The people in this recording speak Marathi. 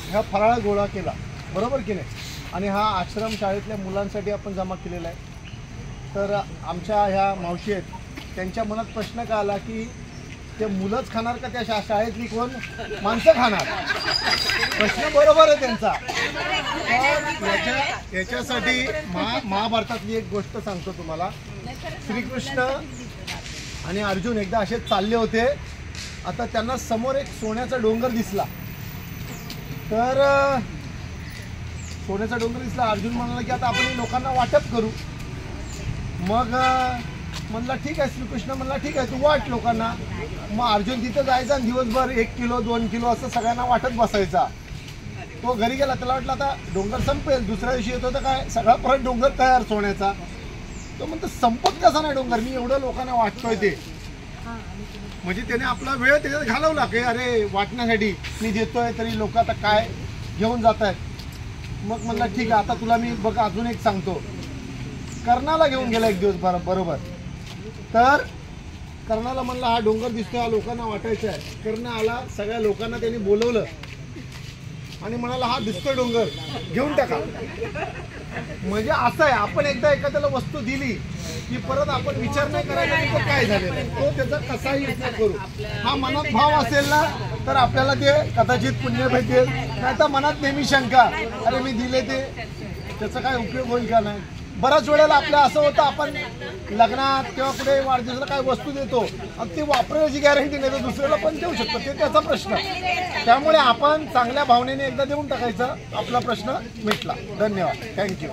ह्या फराळ गोळा केला, बरोबर की नाही, आणि हा आश्रम शाळेतल्या मुलांसाठी आपण जमा केलेला आहे. तर आमच्या ह्या मावशी आहेत, त्यांच्या मनात प्रश्न का आला की ते मुलंच खाणार का त्या शाळेतली कोण माणसं खाणार? प्रश्न बरोबर आहे त्यांचा. तर याच्यासाठी महाभारतातली एक गोष्ट सांगतो तुम्हाला. श्रीकृष्ण आणि अर्जुन एकदा असेच चालले होते. आता त्यांना समोर एक सोन्याचा डोंगर दिसला. तर सोन्याचा डोंगर दिसला. अर्जुन म्हणाला की आता आपण लोकांना वाटप करू. मग म्हणला ठीक आहे. श्रीकृष्ण म्हणला ठीक आहे, तू वाट लोकांना. मग अर्जुन तिथं जायचा आणि दिवसभर 1 किलो 2 किलो असं सगळ्यांना वाटत बसायचा. तो घरी गेला, त्याला वाटलं आता डोंगर संपेल. दुसऱ्या दिवशी येतो तर काय सगळा परत डोंगर तयार सोन्याचा. तो म्हणतो संपत कसा नाही डोंगर, मी एवढं लोकांना वाटतोय ते. म्हणजे त्याने आपला वेळ त्याच्यात घालवला की अरे वाटण्यासाठी मी देतोय तरी लोक आता काय घेऊन जात आहेत. मग म्हणला ठीक आहे, आता तुला मी बघ अजून एक सांगतो. कर्णाला घेऊन गेला एक दिवस बरोबर. तर कर्णाला म्हणला हा डोंगर दिसतोय, हा लोकांना वाटायचा आहे. कर्ण आला, सगळ्या लोकांना त्यांनी बोलवलं आणि म्हणाला हा दिसतोय डोंगर, घेऊन टाका. म्हणजे असं आहे, आपण एकदा एखाद्याला वस्तू दिली की परत आपण विचार नाही करायला की काय झालेलं आहे, तो त्याचा कसाही उपयोग करू. हा मनात भाव असेल ना तर आपल्याला ते कदाचित पुण्य भेटेल. नाही तर मनात नेहमी शंका, अरे मी दिले ते त्याचा काय उपयोग होईल का नाही. बऱ्याच वेळेला आपलं असं होतं, आपण लग्नात किंवा कुठे वाढदिवसाला काय वस्तू देतो आणि ती वापरण्याची गॅरंटी नाही, तर दुसऱ्याला पण देऊ शकतो, ते त्याचा प्रश्न. त्यामुळे आपण चांगल्या भावनेने एकदा देऊन टाकायचं, आपला प्रश्न मिटला. धन्यवाद, थँक्यू.